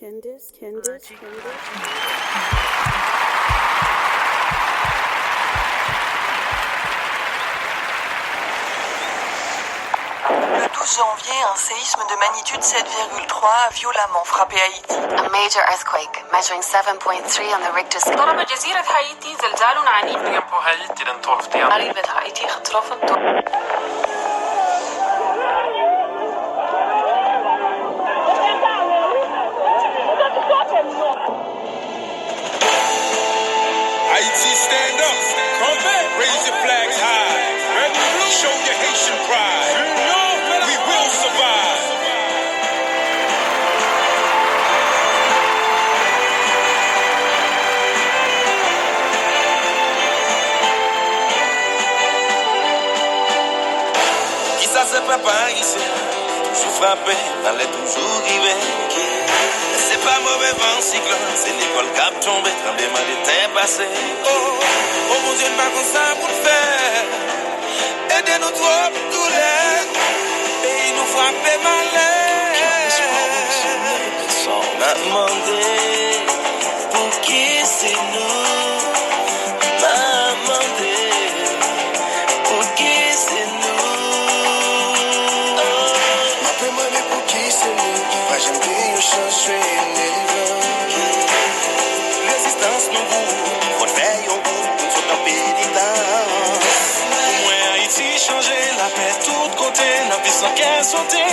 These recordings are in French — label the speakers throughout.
Speaker 1: Le 12 janvier, un séisme de magnitude 7,3 a violemment frappé Haïti.
Speaker 2: A major earthquake measuring 7.3 on the Richter scale.
Speaker 3: ضرب جزيرة هايتي زلزال عنيف.
Speaker 4: Tiempo Haiti den 12
Speaker 3: قريبة هايتي خطرفت.
Speaker 5: Haiti, stand up. Come back. Raise your flags high. Show your Haitian pride. We will survive. Qui ça c'est papa ici? Toujours frappé, fallait toujours river. C'est pas mauvais vent, cyclone, c'est l'école cap tombé, tremblement de terre passé. Oh mon Dieu, pas comme ça pour le faire. Aidez-nous trop, tous les pays nous frappent malin. M'a demandé pour qui c'est nous. M'a demandé pour qui c'est nous. M'a demandé pour qui c'est nous. Pas j'aime bien changer. Résistance nous goût, faut faire un goût, nous sommes dans pays d'État. Pour moi Haïti changer, la paix tout côté, la vie sans qu'elle sauter.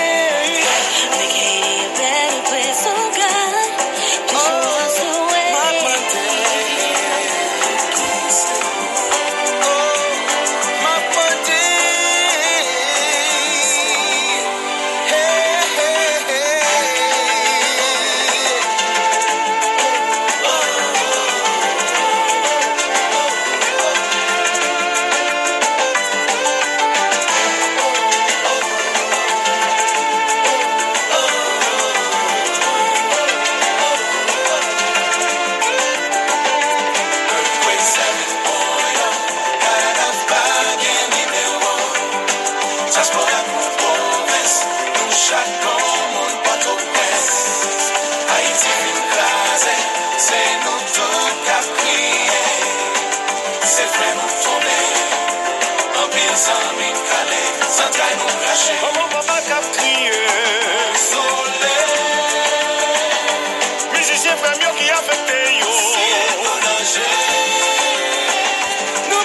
Speaker 6: Make it a better place, oh God. Toujours us away. Maman, papa, cap crier. Musicien, frère, mieux qui a affecté, yo. Nous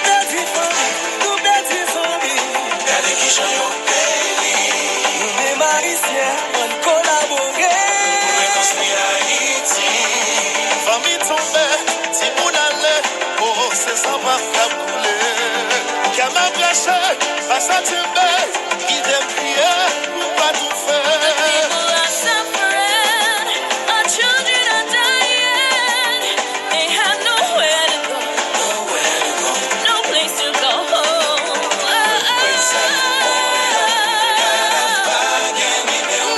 Speaker 6: bêtis, famille. Regardez qui chante au pays. Nous, les Mariciens, on collaborer. Pour reconstruire Haïti. Famille de son père, si vous n'allez, oh, c'est ça, ma flamme coulée. Qu'à ma blessée, à sa turbée, qui t'aime prier, ou pas tout faire. People are suffering, our children are dying. They have nowhere to go, no place to go.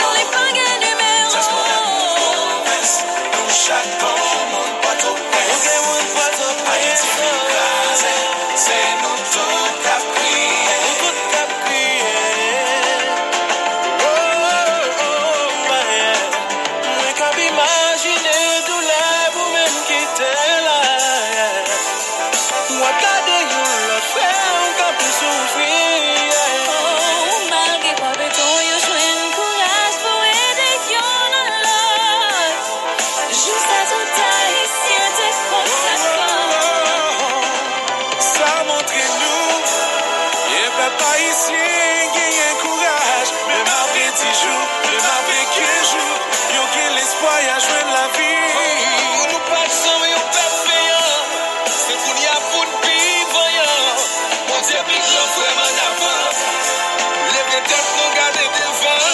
Speaker 6: No le paguen numéro. Malgré pas béton, yo jouen courage pour aider yon Allah. Juste à tout haïtien te consacre.
Speaker 5: Ça montre nous, et papa ici, gagne courage. Même après 10 jours, même après 15 jours, yo qui l'espoir à joindre la vie. Nous pas de sang, mais on pas payant. C'est pour y a pour de pays voyant. Mon Dieu, puis j'en fais mon avant. Les vieux têtes nous gardent devant.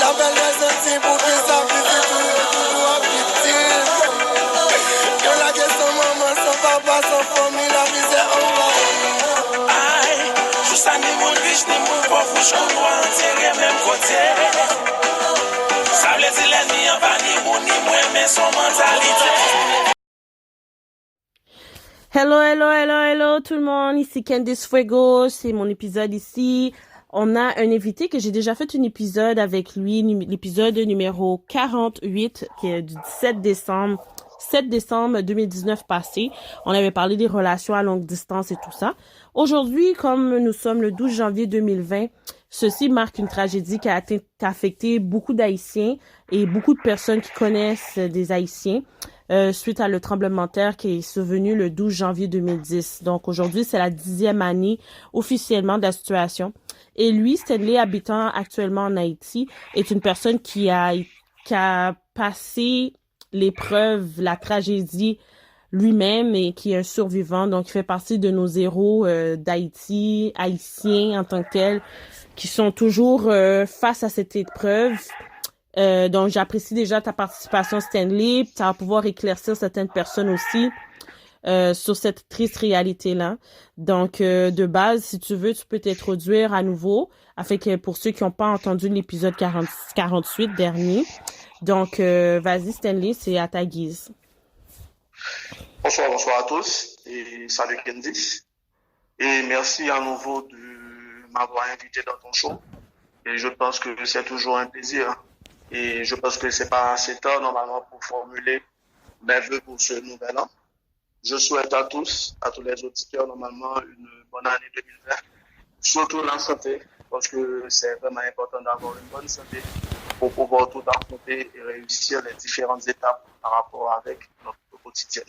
Speaker 5: La belle raison, c'est pour que ça puisse tout habiter. Que la question maman, son papa, son famille, la vie c'est en bas. Aïe, je sais ni mon riche, ni mon pauvre, je dois en tirer même côté. Ça veut dire l'ennemi en bas, ni vous, ni moi, mais son mentalité.
Speaker 7: Hello tout le monde, ici Candice Fuego, c'est mon épisode ici. on a un invité que j'ai déjà fait un épisode avec lui, l'épisode numéro 48, qui est du 7 décembre 2019 passé. On avait parlé des relations à longue distance et tout ça. Aujourd'hui, comme nous sommes le 12 janvier 2020, ceci marque une tragédie qui a affecté beaucoup d'Haïtiens et beaucoup de personnes qui connaissent des Haïtiens suite à le tremblement de terre qui est survenu le 12 janvier 2010. Donc aujourd'hui, c'est la 10e année officiellement de la situation. Et lui, Stanley, habitant actuellement en Haïti, est une personne qui a passé l'épreuve, la tragédie lui-même et qui est un survivant. Donc, il fait partie de nos héros d'Haïti, haïtiens en tant que tels, qui sont toujours face à cette épreuve. Donc, j'apprécie déjà ta participation, Stanley. Ça va pouvoir éclaircir certaines personnes aussi sur cette triste réalité-là. Donc, de base, si tu veux, tu peux t'introduire à nouveau, afin que pour ceux qui n'ont pas entendu l'épisode 48 dernier. Donc, vas-y, Stanley, c'est à ta guise.
Speaker 8: Bonsoir à tous et salut Candice. Et merci à nouveau de m'avoir invité dans ton show. Et je pense que c'est toujours un plaisir. Et je pense que c'est pas assez tard normalement pour formuler mes vœux pour ce nouvel an. Je souhaite à tous les auditeurs normalement une bonne année 2020. Surtout la santé, parce que c'est vraiment important d'avoir une bonne santé pour pouvoir tout affronter et réussir les différentes étapes par rapport avec notre quotidien.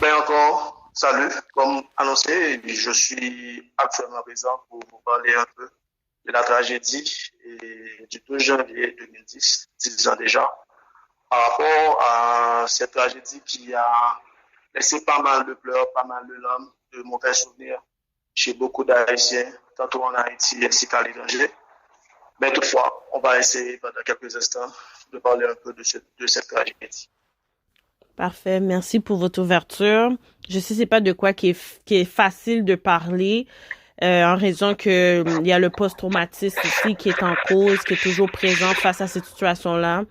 Speaker 8: Mais encore, salut, comme annoncé, je suis actuellement présent pour vous parler un peu de la tragédie et du 12 janvier 2010, 10 ans déjà, par rapport à cette tragédie qui a laissé pas mal de pleurs, pas mal de larmes, de mauvais souvenirs chez beaucoup d'Haïtiens, tantôt en Haïti ainsi qu'à l'étranger. Mais toutefois, on va essayer pendant quelques instants de parler un peu de cette tragédie.
Speaker 7: Parfait. Merci pour votre ouverture. Je sais c'est pas de quoi qui est facile de parler en raison que il y a le post-traumatisme ici qui est en cause, qui est toujours présent face à cette situation-là.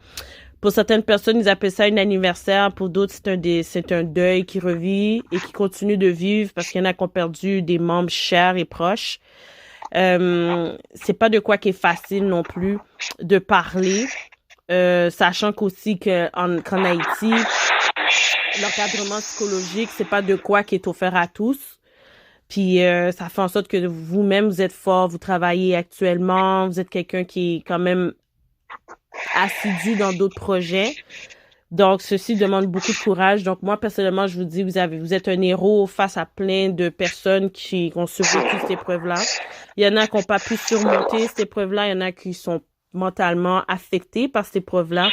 Speaker 7: Pour certaines personnes, ils appellent ça un anniversaire. Pour d'autres, c'est un deuil qui revit et qui continue de vivre parce qu'il y en a qui ont perdu des membres chers et proches. C'est pas de quoi qui est facile non plus de parler, sachant qu'aussi qu'en Haïti, l'encadrement psychologique, c'est pas de quoi qui est offert à tous. Puis ça fait en sorte que vous-même, vous êtes fort, vous travaillez actuellement, vous êtes quelqu'un qui est quand même assidu dans d'autres projets. Donc, ceci demande beaucoup de courage. Donc, moi, personnellement, je vous dis, vous êtes un héros face à plein de personnes qui ont survécu cette épreuve-là. Il y en a qui n'ont pas pu surmonter cette épreuve-là. Il y en a qui sont mentalement affectés par cette épreuve-là.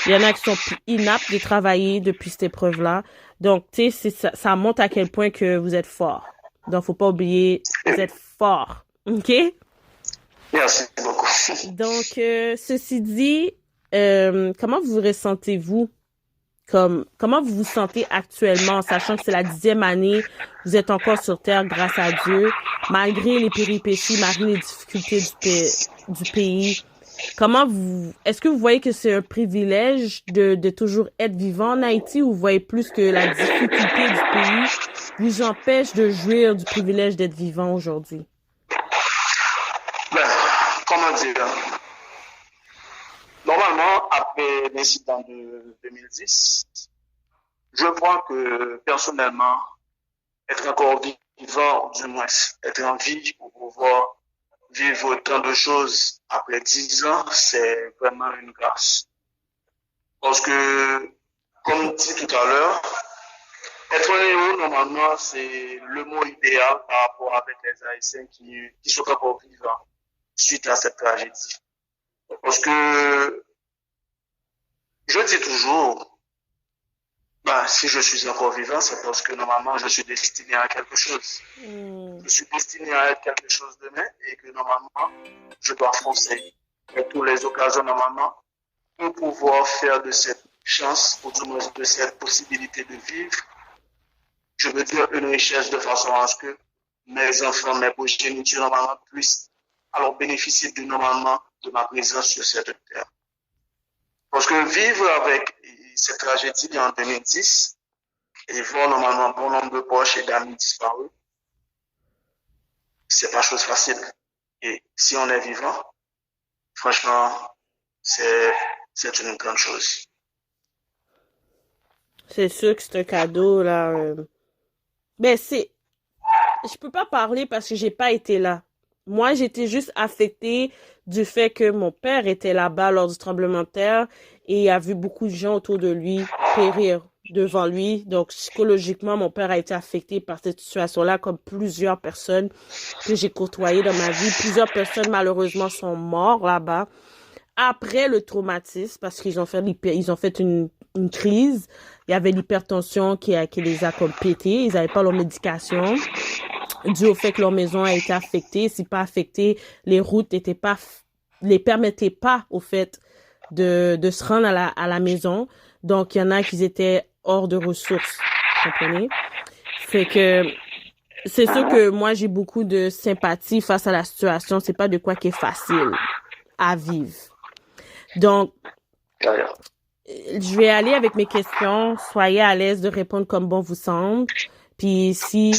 Speaker 7: Il y en a qui sont inaptes de travailler depuis cette épreuve-là. Donc, tu sais, ça montre à quel point que vous êtes fort. Donc, faut pas oublier, vous êtes fort. OK?
Speaker 8: Merci beaucoup.
Speaker 7: Donc, ceci dit, comment vous ressentez-vous? Comment vous vous sentez actuellement, sachant que c'est la 10e année, vous êtes encore sur Terre grâce à Dieu, malgré les péripéties, malgré les difficultés du pays. Est-ce que vous voyez que c'est un privilège de toujours être vivant en Haïti ou vous voyez plus que la difficulté du pays vous empêche de jouir du privilège d'être vivant aujourd'hui?
Speaker 8: Comment dire? Normalement, après l'incident de 2010, je crois que personnellement, être encore vivant, du moins être en vie pour pouvoir vivre autant de choses après 10 ans, c'est vraiment une grâce. Parce que, comme dit tout à l'heure, être un héros, normalement, c'est le mot idéal par rapport avec les Haïtiens qui sont encore vivants suite à cette tragédie. Parce que je dis toujours, si je suis encore vivant, c'est parce que normalement je suis destiné à quelque chose. Je suis destiné à être quelque chose demain et que normalement je dois foncer à toutes les occasions normalement pour pouvoir faire de cette chance, ou du moins de cette possibilité de vivre, je veux dire une richesse de façon à ce que mes enfants, mes progénitures normalement puissent alors bénéficier normalement de ma présence sur cette terre. Parce que vivre avec cette tragédie en 2010 et voir normalement bon nombre de proches et d'amis disparus, c'est pas chose facile. Et si on est vivant, franchement, c'est une grande chose.
Speaker 7: C'est sûr que c'est un cadeau, là. Ben, je peux pas parler parce que j'ai pas été là. Moi, j'étais juste affectée du fait que mon père était là-bas lors du tremblement de terre et a vu beaucoup de gens autour de lui périr devant lui. Donc, psychologiquement, mon père a été affecté par cette situation-là, comme plusieurs personnes que j'ai côtoyées dans ma vie. Plusieurs personnes, malheureusement, sont mortes là-bas après le traumatisme parce qu'ils ont fait une crise. Il y avait l'hypertension qui les a comme pété. Ils n'avaient pas leur médication dû au fait que leur maison a été affectée. Si pas affectée, les routes les permettaient pas au fait de se rendre à la maison. Donc, il y en a qui étaient hors de ressources. Vous comprenez? Fait que c'est sûr que moi, j'ai beaucoup de sympathie face à la situation. C'est pas de quoi qui est facile à vivre. Donc, je vais aller avec mes questions. Soyez à l'aise de répondre comme bon vous semble. Puis si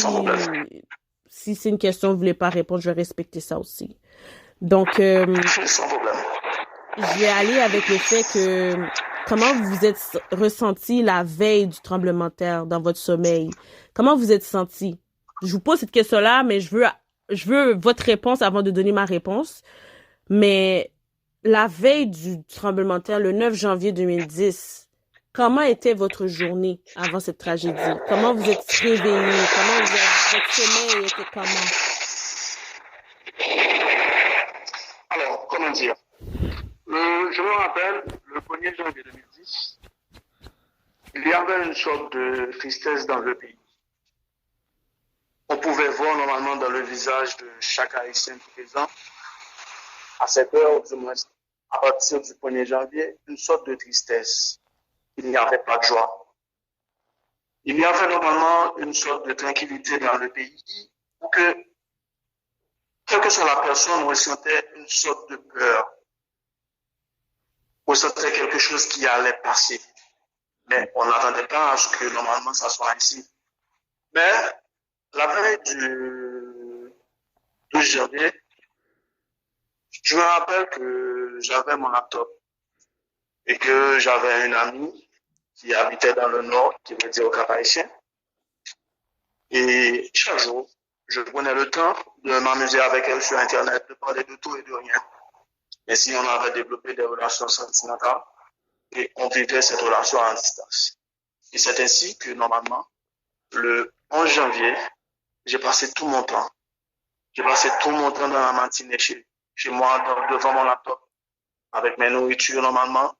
Speaker 7: c'est une question que vous voulez pas répondre, je vais respecter ça aussi. Donc, je vais aller avec le fait que comment vous vous êtes ressenti la veille du tremblement de terre dans votre sommeil? Comment vous êtes senti? Je vous pose cette question-là, mais je veux votre réponse avant de donner ma réponse. Mais la veille du tremblement de terre, le 9 janvier 2010, comment était votre journée avant cette tragédie? Comment vous êtes réveillé? Votre sommeil était comment?
Speaker 8: Alors, comment dire? Je me rappelle, le 1er janvier 2010, il y avait une sorte de tristesse dans le pays. On pouvait voir normalement dans le visage de chaque Haïtien présent, à cette heure, du moins, à partir du 1er janvier, une sorte de tristesse. Il n'y avait pas de joie. Il y avait normalement une sorte de tranquillité dans le pays où que, quelle que soit la personne, ressentait une sorte de peur, ressentait quelque chose qui allait passer. Mais on n'attendait pas à ce que normalement ça soit ainsi. Mais la veille du 12 janvier, je me rappelle que j'avais mon laptop et que j'avais une amie qui habitait dans le nord, qui veut dire au Cap-Haïtien. Et chaque jour, je prenais le temps de m'amuser avec elle sur Internet, de parler de tout et de rien. Et si on avait développé des relations sentimentales et on vivait cette relation à distance. Et c'est ainsi que normalement, le 11 janvier, j'ai passé tout mon temps. J'ai passé tout mon temps dans la matinée chez moi, devant mon laptop, avec mes nourritures normalement,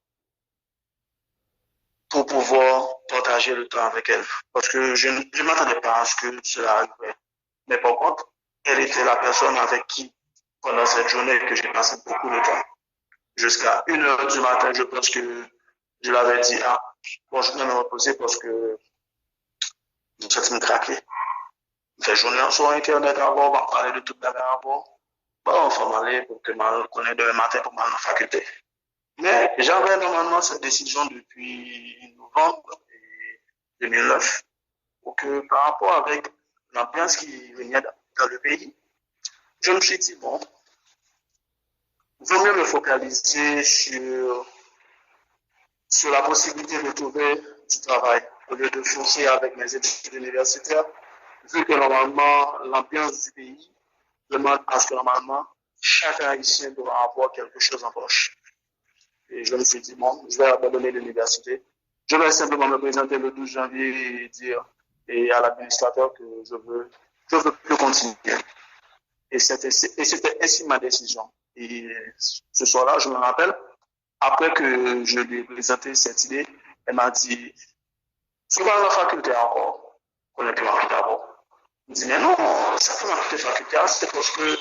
Speaker 8: pour pouvoir partager le temps avec elle. Parce que je ne m'attendais pas à ce que cela arrive. Mais par contre, elle était la personne avec qui, pendant cette journée, que j'ai passé beaucoup de temps. Jusqu'à 1h du matin, je pense que je l'avais dit, bon, je vais me reposer parce que je me suis craqué. Fait journée sur Internet avant, on va parler de tout d'abord avant. Bon, on va m'aller pour que je connaisse demain matin pour m'aller en faculté. Mais j'avais normalement cette décision depuis novembre 2009 pour que par rapport avec l'ambiance qui venait dans le pays, je me suis dit, bon, il vaut mieux me focaliser sur la possibilité de trouver du travail au lieu de foncer avec mes études universitaires, vu que normalement l'ambiance du pays demande à ce que normalement chaque Haïtien doit avoir quelque chose en poche. Et je me suis dit, bon, je vais abandonner l'université. Je vais simplement me présenter le 12 janvier et dire à l'administrateur que je veux plus continuer. Et c'était ainsi ma décision. Et ce soir-là, je me rappelle, après que je lui ai présenté cette idée, elle m'a dit, tu vas à la faculté encore. On est plus en d'abord. Je dis, mais non, ça fait ma faculté, c'est parce que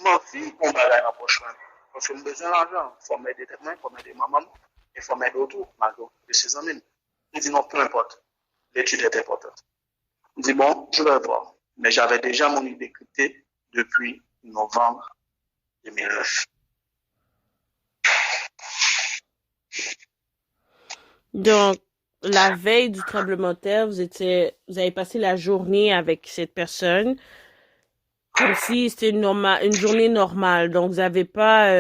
Speaker 8: ma vie, on va aller en prochain. Parce que j'ai besoin d'argent. Il faut m'aider des mains, il faut m'aider ma maman, il faut m'aider autour, malgré de ses amis. Il dit, non, peu importe. L'étude est importante. Il dit, bon, je vais voir. Mais j'avais déjà mon idée cryptée depuis novembre 2009.
Speaker 7: Donc, la veille du tremblement de terre, vous avez passé la journée avec cette personne. comme si c'était une journée normale. Donc, vous n'avez pas